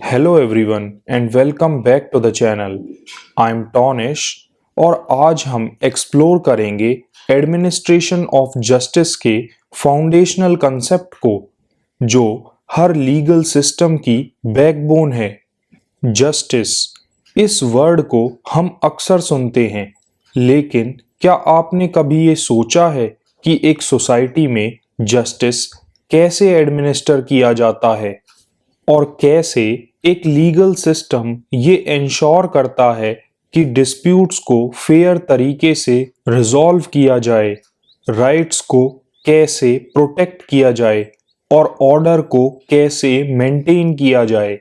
Hello everyone and welcome back to the channel. I am Tonish और आज हम explore करेंगे एडमिनिस्ट्रेशन ऑफ जस्टिस के फाउंडेशनल कंसेप्ट को, जो हर लीगल सिस्टम की बैकबोन है। जस्टिस, इस वर्ड को हम अक्सर सुनते हैं, लेकिन क्या आपने कभी ये सोचा है कि एक सोसाइटी में जस्टिस कैसे एडमिनिस्टर किया जाता है और कैसे एक लीगल सिस्टम ये इंश्योर करता है कि डिस्प्यूट्स को फेयर तरीके से रिजॉल्व किया जाए, राइट्स को कैसे प्रोटेक्ट किया जाए और ऑर्डर को कैसे मेंटेन किया जाए।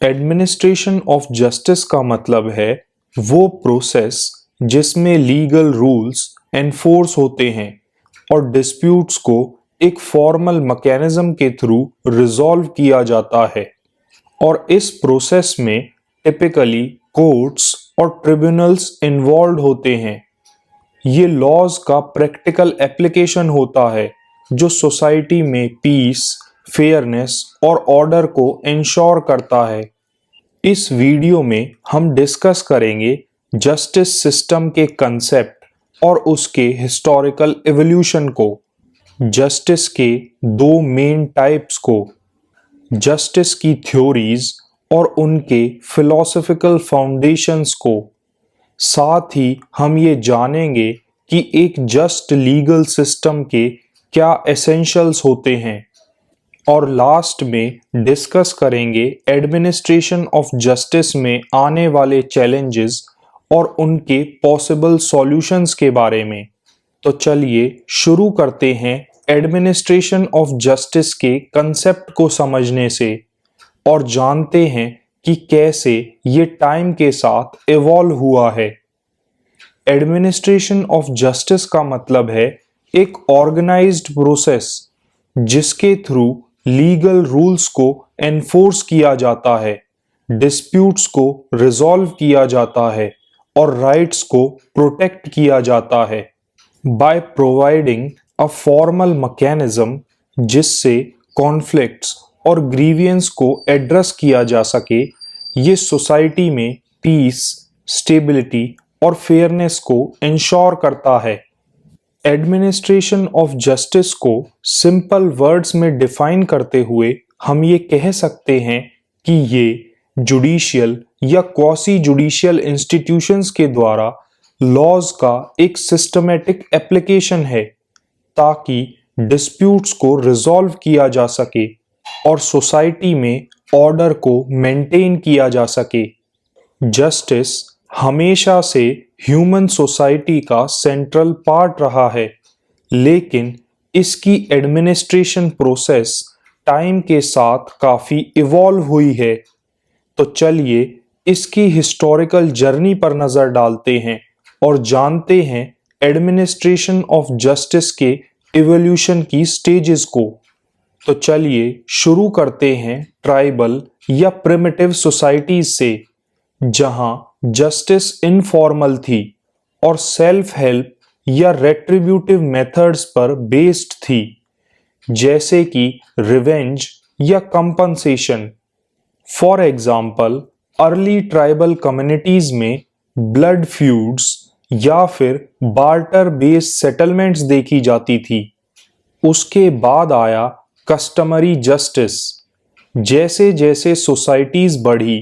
एडमिनिस्ट्रेशन ऑफ जस्टिस का मतलब है वो प्रोसेस जिसमें लीगल रूल्स एनफोर्स होते हैं और डिस्प्यूट्स को एक फॉर्मल मैकेनिज्म के थ्रू रिजॉल्व किया जाता है। और इस प्रोसेस में टिपिकली कोर्ट्स और ट्रिब्यूनल्स इन्वॉल्व होते हैं। ये लॉज का प्रैक्टिकल एप्लीकेशन होता है जो सोसाइटी में पीस, फेयरनेस और ऑर्डर को इंश्योर करता है। इस वीडियो में हम डिस्कस करेंगे जस्टिस सिस्टम के कंसेप्ट और उसके हिस्टोरिकल एवोल्यूशन को, जस्टिस के दो मेन टाइप्स को, जस्टिस की थ्योरीज और उनके फिलोसॉफिकल फाउंडेशंस को। साथ ही हम ये जानेंगे कि एक जस्ट लीगल सिस्टम के क्या एसेंशियल्स होते हैं और लास्ट में डिस्कस करेंगे एडमिनिस्ट्रेशन ऑफ जस्टिस में आने वाले चैलेंजेस और उनके पॉसिबल सॉल्यूशंस के बारे में। तो चलिए शुरू करते हैं एडमिनिस्ट्रेशन ऑफ जस्टिस के कंसेप्ट को समझने से और जानते हैं कि कैसे ये टाइम के साथ इवॉल्व हुआ है। एडमिनिस्ट्रेशन ऑफ जस्टिस का मतलब है एक ऑर्गेनाइज्ड प्रोसेस जिसके थ्रू लीगल रूल्स को एनफोर्स किया जाता है, डिस्प्यूट्स को रिजॉल्व किया जाता है और राइट्स को प्रोटेक्ट किया जाता है by providing a formal mechanism जिससे कॉन्फ्लिक्ट्स और ग्रीवियंस को एड्रेस किया जा सके। ये सोसाइटी में पीस, स्टेबिलिटी और फेयरनेस को इंश्योर करता है। एडमिनिस्ट्रेशन ऑफ जस्टिस को सिंपल वर्ड्स में डिफाइन करते हुए हम ये कह सकते हैं कि ये जुडिशियल या क्वासी जुडिशियल इंस्टीट्यूशंस के द्वारा लॉज का एक सिस्टमेटिक एप्लीकेशन है ताकि डिस्प्यूट्स को रिजॉल्व किया जा सके और सोसाइटी में ऑर्डर को मेंटेन किया जा सके। जस्टिस हमेशा से ह्यूमन सोसाइटी का सेंट्रल पार्ट रहा है, लेकिन इसकी एडमिनिस्ट्रेशन प्रोसेस टाइम के साथ काफी इवॉल्व हुई है। तो चलिए इसकी हिस्टोरिकल जर्नी पर नजर डालते हैं और जानते हैं एडमिनिस्ट्रेशन ऑफ जस्टिस के इवोल्यूशन की स्टेजेस को। तो चलिए शुरू करते हैं ट्राइबल या प्रिमिटिव सोसाइटीज से, जहां जस्टिस इनफॉर्मल थी और सेल्फ हेल्प या रेट्रिब्यूटिव मेथड्स पर बेस्ड थी, जैसे कि रिवेंज या compensation. For example, early tribal communities में ब्लड फ्यूड्स या फिर बार्टर बेस्ड सेटलमेंट्स देखी जाती थी। उसके बाद आया कस्टमरी जस्टिस। जैसे जैसे सोसाइटीज बढ़ी,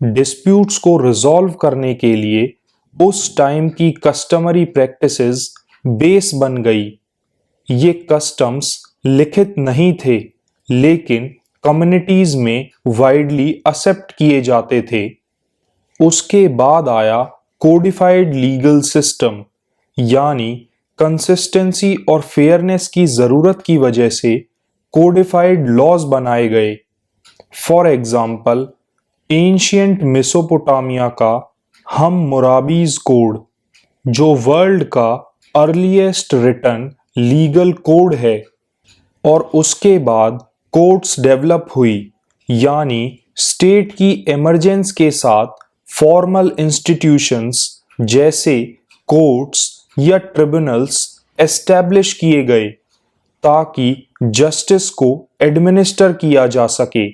डिस्प्यूट्स को रिजॉल्व करने के लिए उस टाइम की कस्टमरी प्रैक्टिसेस बेस बन गई। ये कस्टम्स लिखित नहीं थे, लेकिन कम्युनिटीज में वाइडली एक्सेप्ट किए जाते थे। उसके बाद आया कोडिफाइड लीगल सिस्टम, यानी कंसिस्टेंसी और फेयरनेस की जरूरत की वजह से कोडिफाइड लॉज बनाए गए। फॉर एग्जाम्पल, एंशियंट मेसोपोटामिया का हम्मुराबीज कोड, जो वर्ल्ड का अर्लीस्ट रिटन लीगल कोड है, और उसके बाद कोर्ट्स डेवलप हुई, यानी स्टेट की इमरजेंस के साथ फॉर्मल इंस्टीट्यूशंस जैसे कोर्ट्स या ट्रिब्यूनल्स एस्टैब्लिश किए गए ताकि जस्टिस को एडमिनिस्टर किया जा सके।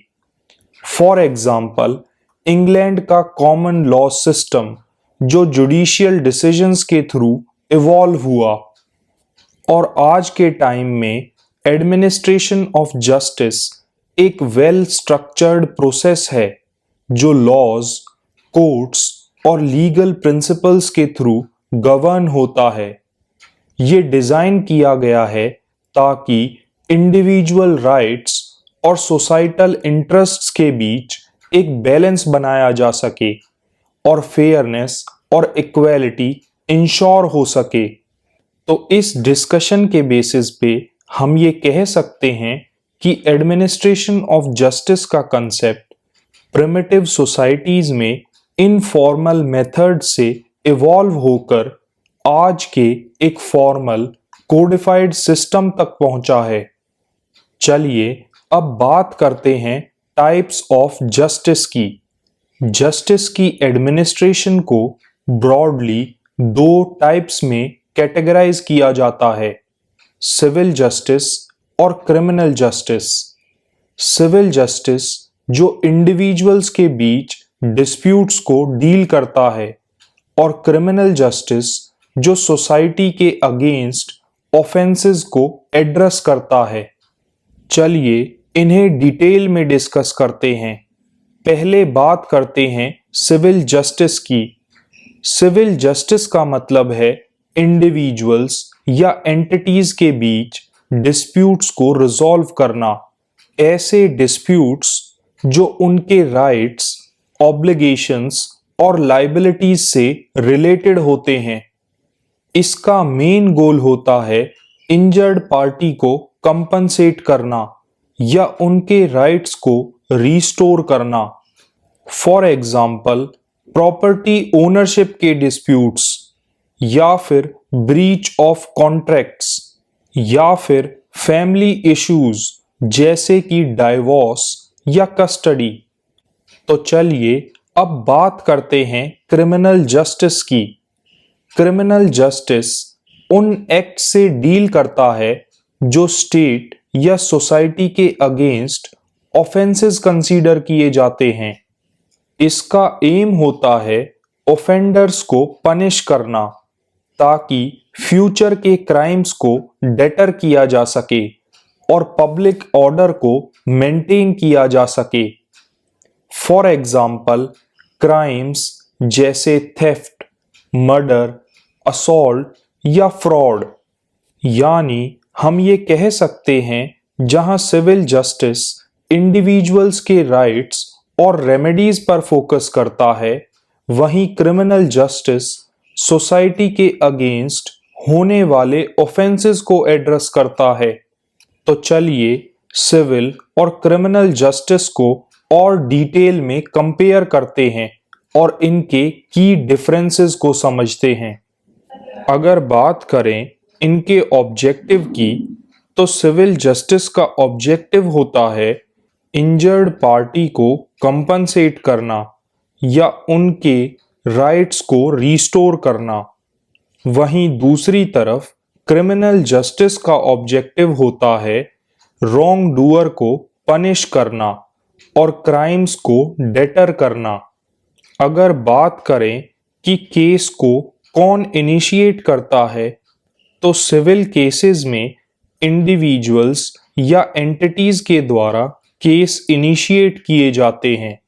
फॉर एग्जाम्पल, इंग्लैंड का कॉमन लॉ सिस्टम जो जुडिशियल डिसीजंस के थ्रू इवॉल्व हुआ, और आज के टाइम में एडमिनिस्ट्रेशन ऑफ जस्टिस एक वेल स्ट्रक्चर्ड प्रोसेस है जो लॉज, कोर्ट्स और लीगल प्रिंसिपल्स के थ्रू गवर्न होता है। ये डिजाइन किया गया है ताकि इंडिविजुअल राइट्स और सोसाइटल इंटरेस्ट्स के बीच एक बैलेंस बनाया जा सके और फेयरनेस और इक्वालिटी इंश्योर हो सके। तो इस डिस्कशन के बेसिस पे हम ये कह सकते हैं कि एडमिनिस्ट्रेशन ऑफ जस्टिस का कंसेप्ट प्रिमिटिव सोसाइटीज में इनफॉर्मल मेथड से इवॉल्व होकर आज के एक फॉर्मल कोडिफाइड सिस्टम तक पहुंचा है। चलिए अब बात करते हैं टाइप्स ऑफ जस्टिस की। जस्टिस की एडमिनिस्ट्रेशन को ब्रॉडली दो टाइप्स में कैटेगराइज किया जाता है, सिविल जस्टिस और क्रिमिनल जस्टिस। सिविल जस्टिस जो इंडिविजुअल्स के बीच डिस्प्यूट्स को डील करता है, और क्रिमिनल जस्टिस जो सोसाइटी के अगेंस्ट ऑफेंसेस को एड्रेस करता है। चलिए इन्हें डिटेल में डिस्कस करते हैं। पहले बात करते हैं सिविल जस्टिस की। सिविल जस्टिस का मतलब है इंडिविजुअल्स या एंटिटीज के बीच डिस्प्यूट्स को रिजॉल्व करना, ऐसे डिस्प्यूट्स जो उनके राइट्स, ऑब्लिगेशंस और लाइबिलिटीज से रिलेटेड होते हैं। इसका मेन गोल होता है इंजर्ड पार्टी को कंपनसेट करना या उनके राइट्स को रिस्टोर करना। फॉर एग्जाम्पल, प्रॉपर्टी ओनरशिप के डिस्प्यूट्स, या फिर ब्रीच ऑफ कॉन्ट्रैक्ट्स, या फिर फैमिली इश्यूज जैसे कि डाइवोर्स या कस्टडी। तो चलिए अब बात करते हैं क्रिमिनल जस्टिस की। क्रिमिनल जस्टिस उन एक्ट से डील करता है जो स्टेट या सोसाइटी के अगेंस्ट ऑफेंसेस कंसीडर किए जाते हैं। इसका एम होता है ऑफेंडर्स को पनिश करना ताकि फ्यूचर के क्राइम्स को डेटर किया जा सके और पब्लिक ऑर्डर को मेंटेन किया जा सके। फॉर एग्जाम्पल, क्राइम्स जैसे थेफ्ट, मर्डर, असॉल्ट या फ्रॉड, यानी हम ये कह सकते हैं जहां सिविल जस्टिस इंडिविजुअल्स के राइट्स और रेमेडीज पर फोकस करता है, वहीं क्रिमिनल जस्टिस सोसाइटी के अगेंस्ट होने वाले ऑफेंसेस को एड्रेस करता है। तो चलिए सिविल और क्रिमिनल जस्टिस को और डिटेल में कंपेयर करते हैं और इनके की डिफरेंसेस को समझते हैं। अगर बात करें इनके ऑब्जेक्टिव की, तो सिविल जस्टिस का ऑब्जेक्टिव होता है इंजर्ड पार्टी को कंपनसेट करना या उनके राइट्स को रिस्टोर करना। वहीं दूसरी तरफ क्रिमिनल जस्टिस का ऑब्जेक्टिव होता है रॉन्ग डूअर को पनिश करना और क्राइम्स को डेटर करना। अगर बात करें कि केस को कौन इनिशिएट करता है, तो सिविल केसेस में इंडिविजुअल्स या एंटिटीज के द्वारा केस इनिशिएट किए जाते हैं।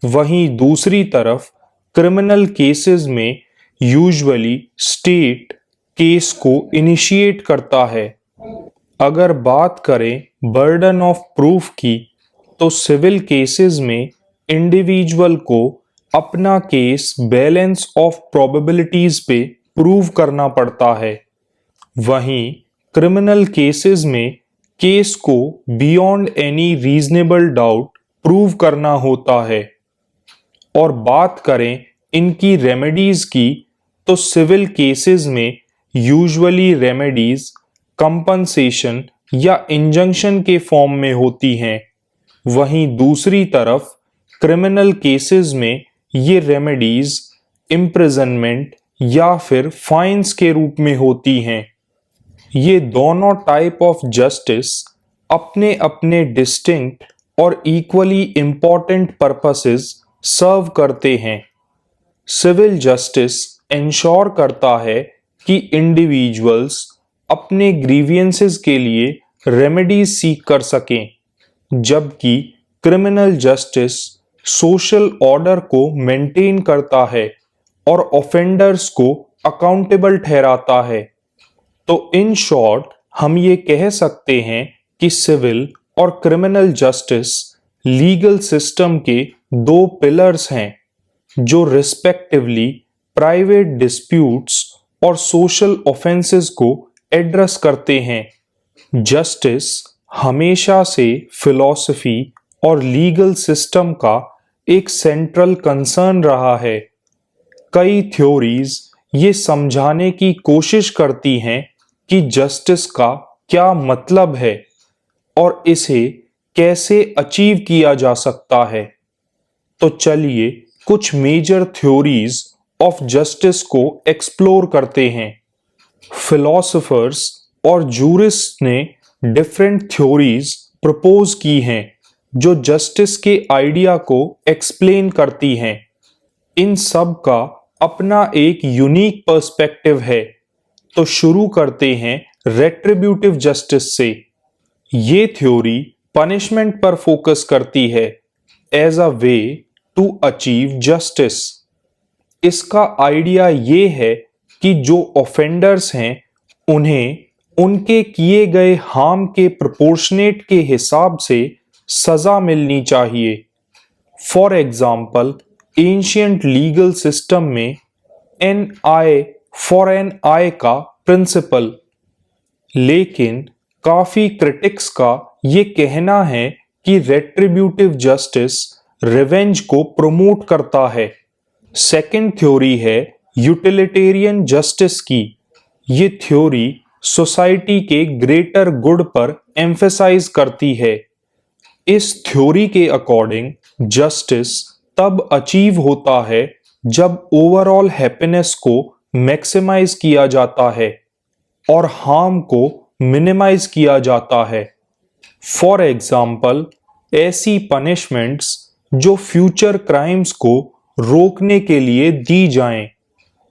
वहीं दूसरी तरफ क्रिमिनल केसेस में यूजुअली स्टेट केस को इनिशिएट करता है। अगर बात करें बर्डन ऑफ प्रूफ की, तो सिविल केसेस में इंडिविजुअल को अपना केस बैलेंस ऑफ प्रोबेबिलिटीज पे प्रूव करना पड़ता है। वहीं क्रिमिनल केसेस में केस को beyond any reasonable doubt prove करना होता है। और बात करें इनकी रेमेडीज की, तो सिविल केसेस में यूजुअली रेमेडीज कंपनसेशन या इंजंक्शन के फॉर्म में होती हैं। वहीं दूसरी तरफ क्रिमिनल केसेस में ये रेमेडीज इम्प्रिजनमेंट या फिर फाइन्स के रूप में होती हैं। ये दोनों टाइप ऑफ जस्टिस अपने अपने डिस्टिंक्ट और इक्वली इम्पॉर्टेंट पर्पसेस सर्व करते हैं। सिविल जस्टिस इंश्योर करता है कि इंडिविजुअल्स अपने ग्रीवियंसेस के लिए रेमेडीज सीख कर सकें, जबकि क्रिमिनल जस्टिस सोशल ऑर्डर को मेंटेन करता है और ऑफेंडर्स को अकाउंटेबल ठहराता है। तो इन शॉर्ट हम ये कह सकते हैं कि सिविल और क्रिमिनल जस्टिस लीगल सिस्टम के दो पिलर्स हैं, जो रिस्पेक्टिवली प्राइवेट डिस्प्यूट्स और सोशल ऑफेंसेस को एड्रेस करते हैं। जस्टिस हमेशा से फिलॉसफी और लीगल सिस्टम का एक सेंट्रल कंसर्न रहा है। कई थ्योरीज ये समझाने की कोशिश करती हैं कि जस्टिस का क्या मतलब है और इसे कैसे अचीव किया जा सकता है। तो चलिए कुछ मेजर थ्योरीज ऑफ जस्टिस को एक्सप्लोर करते हैं। फिलोसोफर्स और जूरिस्ट ने डिफरेंट थ्योरीज प्रपोज की हैं जो जस्टिस के आइडिया को एक्सप्लेन करती हैं। इन सब का अपना एक यूनिक पर्सपेक्टिव है। तो शुरू करते हैं रेट्रिब्यूटिव जस्टिस से। ये थ्योरी पनिशमेंट पर फोकस करती है as a way to achieve justice. इसका आइडिया ये है कि जो ऑफेंडर्स हैं उन्हें उनके किए गए हार्म के प्रोपोर्शनेट के हिसाब से सजा मिलनी चाहिए। For example, ancient legal system में एन आई फॉर एन आई का प्रिंसिपल। लेकिन काफी क्रिटिक्स का ये कहना है कि रेट्रिब्यूटिव जस्टिस रिवेंज को प्रमोट करता है। सेकेंड थ्योरी है यूटिलिटेरियन जस्टिस की। ये थ्योरी सोसाइटी के ग्रेटर गुड पर एम्फेसाइज करती है। इस थ्योरी के अकॉर्डिंग जस्टिस तब अचीव होता है जब ओवरऑल हैप्पीनेस को मैक्सिमाइज किया जाता है और हार्म को मिनिमाइज किया जाता है। फॉर एग्जाम्पल, ऐसी पनिशमेंट्स जो फ्यूचर क्राइम्स को रोकने के लिए दी जाएं,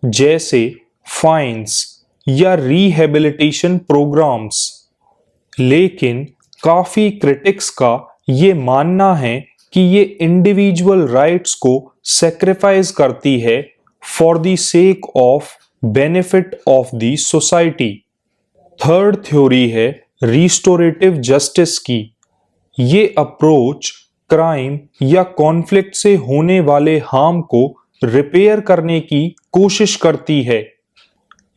जैसे फाइन्स या रिहेबिलिटेशन प्रोग्राम्स। लेकिन काफी क्रिटिक्स का ये मानना है कि ये इंडिविजुअल राइट्स को सेक्रीफाइस करती है for the sake of benefit of the society. Third theory है रिस्टोरेटिव जस्टिस की। ये अप्रोच क्राइम या कॉन्फ्लिक्ट से होने वाले हार्म को रिपेयर करने की कोशिश करती है।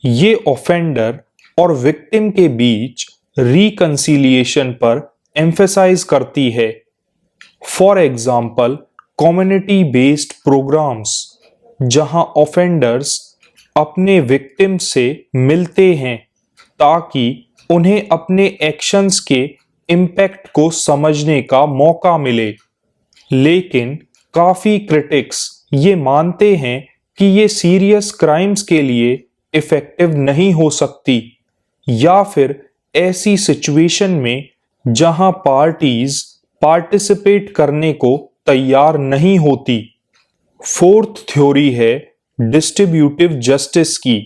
ये ऑफेंडर और विक्टिम के बीच रिकंसिलिएशन पर एम्फेसाइज करती है। For example, community based programs जहां ऑफेंडर्स अपने विक्टिम से मिलते हैं ताकि उन्हें अपने एक्शंस के इम्पैक्ट को समझने का मौका मिले। लेकिन काफी क्रिटिक्स ये मानते हैं कि ये सीरियस क्राइम्स के लिए इफेक्टिव नहीं हो सकती, या फिर ऐसी सिचुएशन में जहां पार्टीज पार्टिसिपेट करने को तैयार नहीं होती। फोर्थ थ्योरी है डिस्ट्रीब्यूटिव जस्टिस की।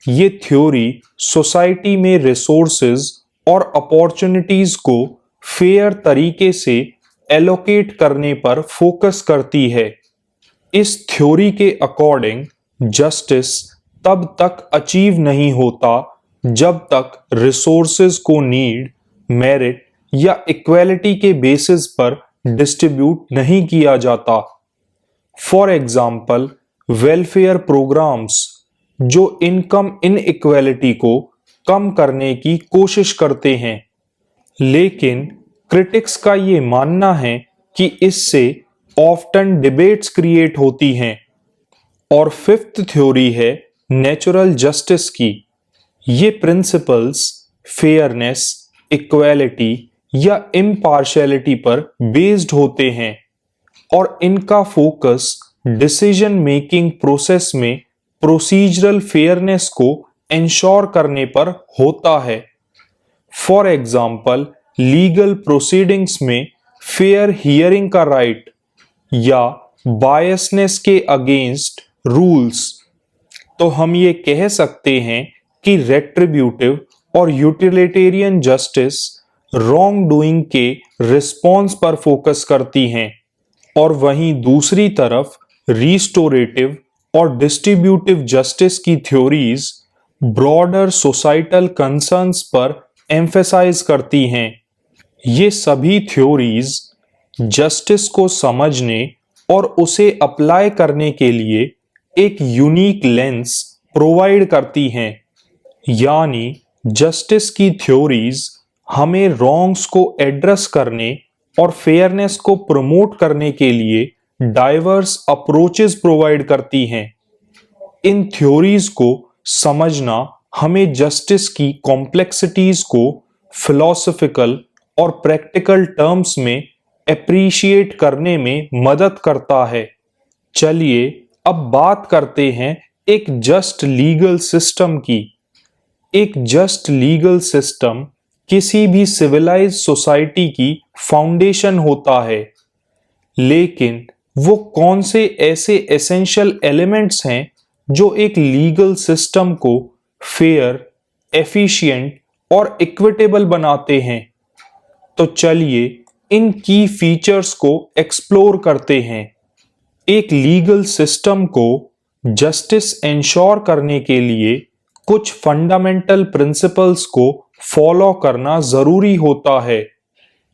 ये थ्योरी सोसाइटी में रिसोर्सेज और अपॉर्चुनिटीज को फेयर तरीके से एलोकेट करने पर फोकस करती है। इस थ्योरी के अकॉर्डिंग जस्टिस तब तक अचीव नहीं होता जब तक रिसोर्सेज को नीड, मेरिट या इक्वालिटी के बेसिस पर डिस्ट्रीब्यूट नहीं किया जाता। फॉर एग्जाम्पल, वेलफेयर प्रोग्राम्स जो इनकम इनइक्वालिटी को कम करने की कोशिश करते हैं, लेकिन क्रिटिक्स का ये मानना है कि इससे ऑफ्टन डिबेट्स क्रिएट होती हैं। और फिफ्थ थ्योरी है नेचुरल जस्टिस की। ये प्रिंसिपल्स फेयरनेस, इक्वालिटी या इम्पार्शियलिटी पर बेस्ड होते हैं और इनका फोकस डिसीजन मेकिंग प्रोसेस में प्रोसीजरल फेयरनेस को इंश्योर करने पर होता है। फॉर एग्जाम्पल, लीगल प्रोसीडिंग्स में फेयर हियरिंग का राइट या बायसनेस के अगेंस्ट रूल्स, तो हम ये कह सकते हैं कि रेट्रिब्यूटिव और यूटिलिटेरियन जस्टिस रॉन्ग डूइंग के रिस्पॉन्स पर फोकस करती हैं, और वहीं दूसरी तरफ रिस्टोरेटिव और डिस्ट्रीब्यूटिव जस्टिस की थ्योरीज ब्रॉडर सोसाइटल कंसर्न्स पर एम्फेसाइज करती हैं। ये सभी थ्योरीज जस्टिस को समझने और उसे अप्लाई करने के लिए एक यूनिक लेंस प्रोवाइड करती हैं, यानी जस्टिस की थ्योरीज हमें रॉन्ग्स को एड्रेस करने और फेयरनेस को प्रमोट करने के लिए डाइवर्स अप्रोचेस प्रोवाइड करती हैं। इन थ्योरीज को समझना हमें जस्टिस की कॉम्प्लेक्सिटीज को फिलोसॉफिकल और प्रैक्टिकल टर्म्स में एप्रिशिएट करने में मदद करता है। चलिए अब बात करते हैं एक जस्ट लीगल सिस्टम की। एक जस्ट लीगल सिस्टम किसी भी सिविलाइज्ड सोसाइटी की फाउंडेशन होता है, लेकिन वो कौन से ऐसे एसेंशियल एलिमेंट्स हैं जो एक लीगल सिस्टम को फेयर, एफिशिएंट और इक्विटेबल बनाते हैं? तो चलिए इन की फीचर्स को एक्सप्लोर करते हैं। एक लीगल सिस्टम को जस्टिस इंश्योर करने के लिए कुछ फंडामेंटल प्रिंसिपल्स को फॉलो करना जरूरी होता है।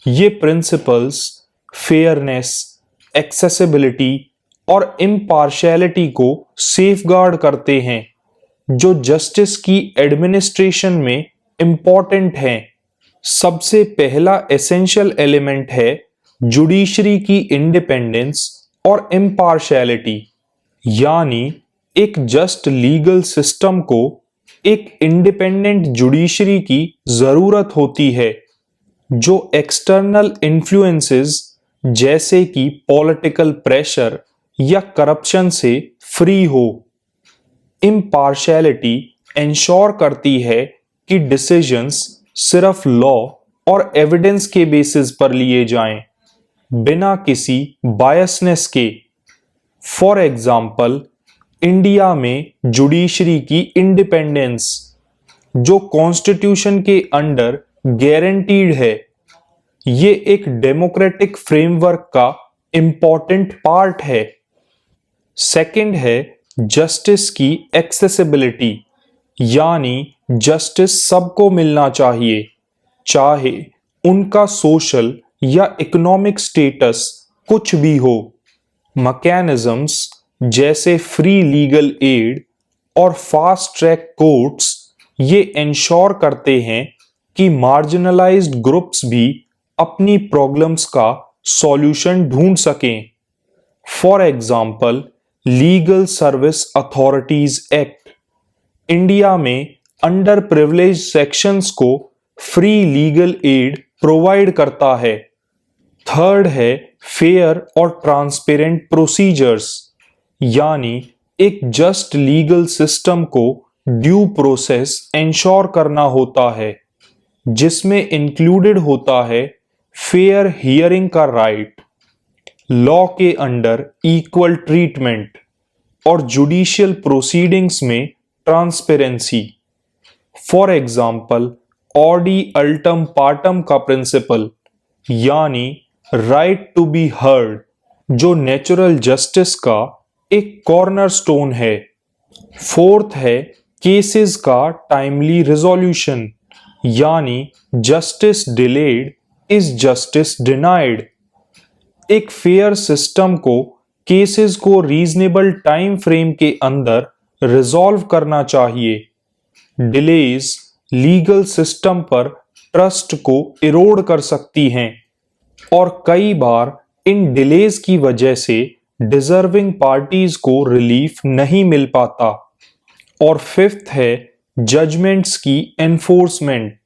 ये प्रिंसिपल्स फेयरनेस, एक्सेसिबिलिटी और इम्पार्शियलिटी को सेफगार्ड करते हैं, जो जस्टिस की एडमिनिस्ट्रेशन में इंपॉर्टेंट हैं। सबसे पहला एसेंशियल एलिमेंट है जुडिशरी की इंडिपेंडेंस और इम्पार्शियलिटी, यानी एक जस्ट लीगल सिस्टम को एक इंडिपेंडेंट जुडिशरी की जरूरत होती है, जो एक्सटर्नल इन्फ्लुएंसेस जैसे कि पॉलिटिकल प्रेशर या करप्शन से फ्री हो। इम्पार्शियलिटी इंश्योर करती है कि डिसीजंस सिर्फ लॉ और एविडेंस के बेसिस पर लिए जाएं, बिना किसी बायसनेस के। फॉर एग्जाम्पल, इंडिया में जुडिशरी की इंडिपेंडेंस, जो कॉन्स्टिट्यूशन के अंडर गारंटीड है, ये एक डेमोक्रेटिक फ्रेमवर्क का इंपॉर्टेंट पार्ट है। सेकंड है जस्टिस की एक्सेसिबिलिटी, यानी जस्टिस सबको मिलना चाहिए, चाहे उनका सोशल या इकोनॉमिक स्टेटस कुछ भी हो। मैकेनिज्म्स जैसे फ्री लीगल एड और फास्ट ट्रैक कोर्ट्स ये इंश्योर करते हैं कि मार्जिनलाइज्ड ग्रुप्स भी अपनी प्रॉब्लम्स का सॉल्यूशन ढूंढ सकें। For example, legal service authorities act India में अंडर प्रिविलेज सेक्शंस को फ्री लीगल एड प्रोवाइड करता है। थर्ड है फेयर और ट्रांसपेरेंट प्रोसीजर्स, यानी एक जस्ट लीगल सिस्टम को ड्यू प्रोसेस इंश्योर करना होता है, जिसमें इंक्लूडेड होता है फेयर हियरिंग का राइट, लॉ के अंडर इक्वल ट्रीटमेंट और जुडिशियल प्रोसीडिंग्स में transparency. For example, audi alteram partem का प्रिंसिपल, यानी राइट टू बी हर्ड, जो नेचुरल जस्टिस का एक कॉर्नरस्टोन है। फोर्थ है केसेस का टाइमली रिजोल्यूशन, यानी justice delayed is justice denied. एक फेयर सिस्टम को केसेस को रीजनेबल टाइम फ्रेम के अंदर रिजॉल्व करना चाहिए। डिलेज लीगल सिस्टम पर ट्रस्ट को इरोड कर सकती हैं, और कई बार इन डिलेज की वजह से डिजर्विंग पार्टीज को रिलीफ नहीं मिल पाता। और फिफ्थ है जजमेंट्स की एनफोर्समेंट,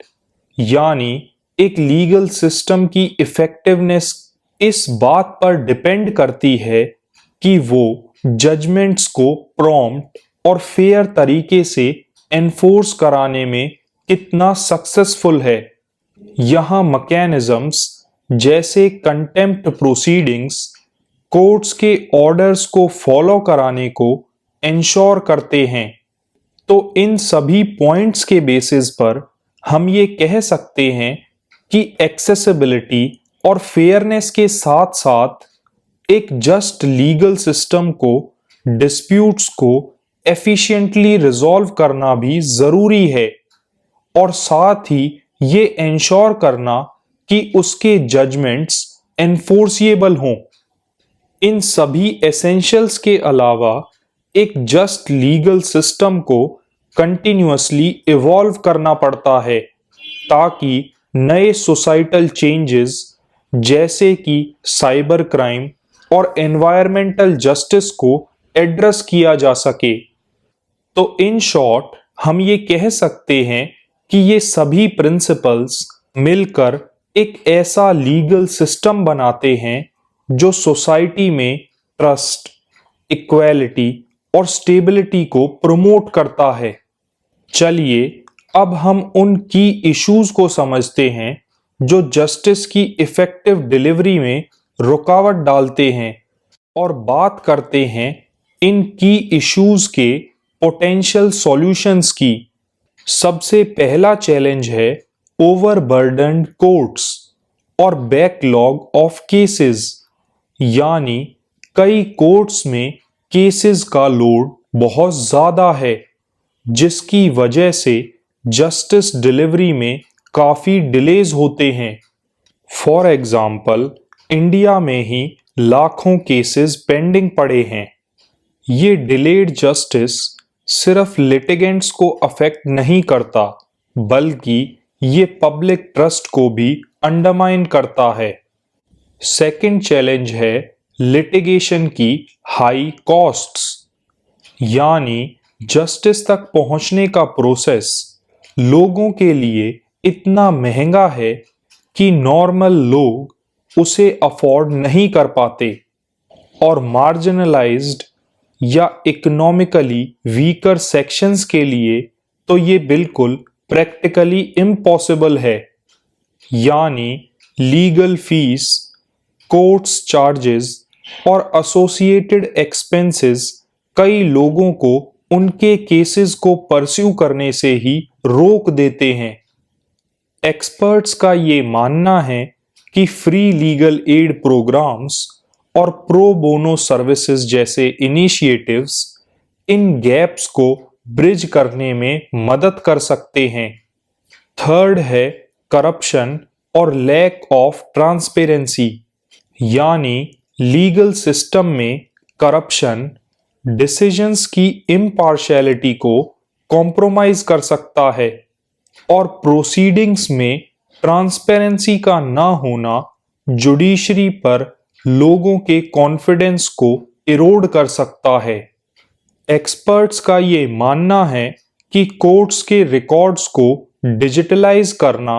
यानी एक लीगल सिस्टम की इफेक्टिवनेस इस बात पर डिपेंड करती है कि वो जजमेंट्स को प्रॉम्प्ट और फेयर तरीके से एनफोर्स कराने में कितना सक्सेसफुल है। यहाँ मैकेनिज्म्स जैसे कंटेम्प्ट प्रोसीडिंग्स कोर्ट्स के ऑर्डर्स को फॉलो कराने को इंश्योर करते हैं। तो इन सभी पॉइंट्स के बेसिस पर हम ये कह सकते हैं कि एक्सेसिबिलिटी और फेयरनेस के साथ साथ एक जस्ट लीगल सिस्टम को डिस्प्यूट्स को एफिशिएंटली रिजॉल्व करना भी जरूरी है और साथ ही ये इंश्योर करना कि उसके जजमेंट्स एनफोर्सिएबल हों। इन सभी एसेंशियल्स के अलावा एक जस्ट लीगल सिस्टम को कंटिन्यूअसली इवॉल्व करना पड़ता है ताकि नए सोसाइटल चेंजेस जैसे कि साइबर क्राइम और एनवायरमेंटल जस्टिस को एड्रेस किया जा सके। तो इन शॉर्ट हम ये कह सकते हैं कि ये सभी प्रिंसिपल्स मिलकर एक ऐसा लीगल सिस्टम बनाते हैं जो सोसाइटी में ट्रस्ट, इक्वालिटी और स्टेबिलिटी को प्रमोट करता है। चलिए अब हम उन की इश्यूज को समझते हैं जो जस्टिस की इफेक्टिव डिलीवरी में रुकावट डालते हैं और बात करते हैं इन की इश्यूज के पोटेंशियल सॉल्यूशंस की। सबसे पहला चैलेंज है ओवरबर्डन्ड कोर्ट्स और बैकलॉग ऑफ केसेस, यानी कई कोर्ट्स में केसेस का लोड बहुत ज्यादा है जिसकी वजह से जस्टिस डिलीवरी में काफी डिलेज होते हैं। फॉर एग्जाम्पल इंडिया में ही लाखों केसेस पेंडिंग पड़े हैं। ये डिलेड जस्टिस सिर्फ लिटिगेंट्स को अफेक्ट नहीं करता बल्कि ये पब्लिक ट्रस्ट को भी अंडरमाइन करता है। सेकंड चैलेंज है लिटिगेशन की हाई कॉस्ट्स, यानी जस्टिस तक पहुंचने का प्रोसेस लोगों के लिए इतना महंगा है कि नॉर्मल लोग उसे अफोर्ड नहीं कर पाते और मार्जिनलाइज्ड या इकोनॉमिकली वीकर सेक्शंस के लिए तो ये बिल्कुल प्रैक्टिकली इम्पॉसिबल है। यानी लीगल फीस, कोर्ट्स चार्जेस और एसोसिएटेड एक्सपेंसेस कई लोगों को उनके केसेस को परस्यू करने से ही रोक देते हैं। एक्सपर्ट्स का ये मानना है कि फ्री लीगल एड प्रोग्राम्स और प्रो बोनो सर्विसेज जैसे इनिशिएटिव्स इन गैप्स को ब्रिज करने में मदद कर सकते हैं। थर्ड है करप्शन और लैक ऑफ ट्रांसपेरेंसी, यानी लीगल सिस्टम में करप्शन डिसीजंस की इम्पार्शियलिटी को कॉम्प्रोमाइज कर सकता है और प्रोसीडिंग्स में ट्रांसपेरेंसी का ना होना जुडिशरी पर लोगों के कॉन्फिडेंस को इरोड कर सकता है। एक्सपर्ट्स का ये मानना है कि कोर्ट्स के रिकॉर्ड्स को डिजिटलाइज करना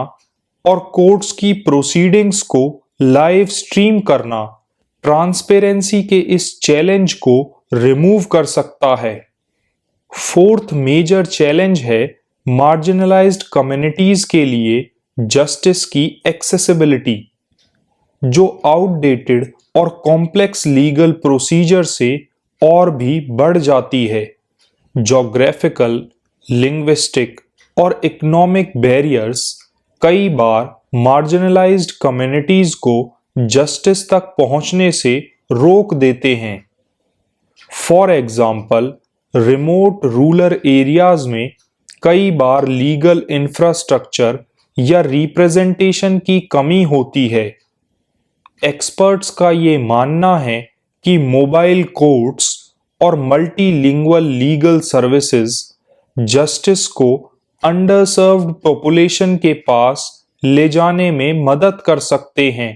और कोर्ट्स की प्रोसीडिंग्स को लाइव स्ट्रीम करना ट्रांसपेरेंसी के इस चैलेंज को रिमूव कर सकता है। फोर्थ मेजर चैलेंज है मार्जिनलाइज्ड कम्युनिटीज के लिए जस्टिस की एक्सेसिबिलिटी, जो आउटडेटेड और कॉम्प्लेक्स लीगल प्रोसीजर से और भी बढ़ जाती है। ज्योग्राफिकल, लिंग्विस्टिक और इकोनॉमिक बैरियर्स कई बार मार्जिनलाइज्ड कम्युनिटीज को जस्टिस तक पहुंचने से रोक देते हैं। For example remote rural areas में कई बार लीगल इंफ्रास्ट्रक्चर या रिप्रेजेंटेशन की कमी होती है। एक्सपर्ट्स का ये मानना है कि मोबाइल कोर्ट्स और मल्टीलिंगुअल लीगल सर्विसेज जस्टिस को अंडरसर्व्ड पॉपुलेशन के पास ले जाने में मदद कर सकते हैं।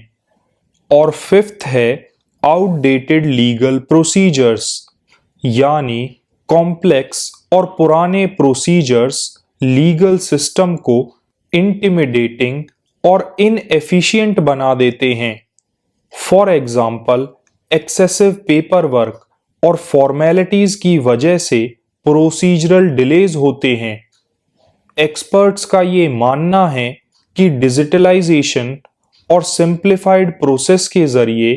और फिफ्थ है आउटडेटेड लीगल प्रोसीजर्स, यानी कॉम्प्लेक्स और पुराने प्रोसीजर्स लीगल सिस्टम को इंटिमिडेटिंग और इनएफिशिएंट बना देते हैं। For example excessive paper work और फॉर्मेलिटीज की वजह से प्रोसीजरल डिलेज होते हैं। एक्सपर्ट्स का ये मानना है कि डिजिटलाइजेशन और सिंप्लीफाइड प्रोसेस के जरिए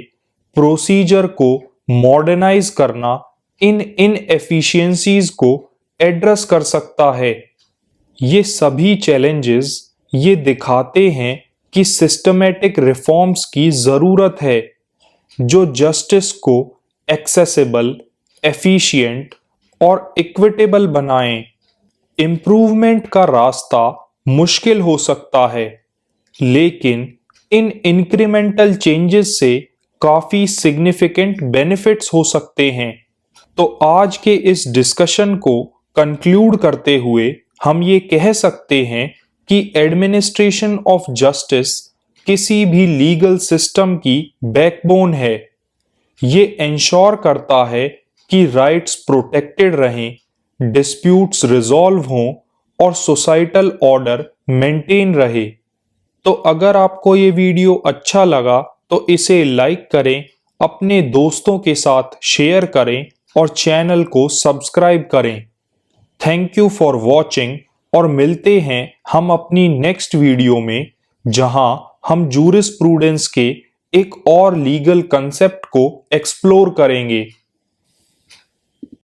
प्रोसीजर को मॉडर्नाइज करना इन इनएफिशिएंसीज को एड्रेस कर सकता है। ये सभी चैलेंजेस ये दिखाते हैं कि सिस्टमैटिक रिफॉर्म्स की जरूरत है जो जस्टिस को एक्सेसिबल, एफिशिएंट और इक्विटेबल बनाएं। इम्प्रूवमेंट का रास्ता मुश्किल हो सकता है, लेकिन इन इंक्रीमेंटल चेंजेस से काफी सिग्निफिकेंट बेनिफिट्स हो सकते हैं। तो आज के इस डिस्कशन को कंक्लूड करते हुए हम ये कह सकते हैं कि एडमिनिस्ट्रेशन ऑफ जस्टिस किसी भी लीगल सिस्टम की बैकबोन है। ये इंश्योर करता है कि राइट्स प्रोटेक्टेड रहें, डिस्प्यूट्स रिजॉल्व हों और सोसाइटल ऑर्डर मेंटेन रहे। तो अगर आपको ये वीडियो अच्छा लगा तो इसे लाइक करें, अपने दोस्तों के साथ शेयर करें और चैनल को सब्सक्राइब करें। थैंक यू फॉर वॉचिंग और मिलते हैं हम अपनी नेक्स्ट वीडियो में, जहां हम जूरिस्प्रूडेंस के एक और लीगल कंसेप्ट को एक्सप्लोर करेंगे।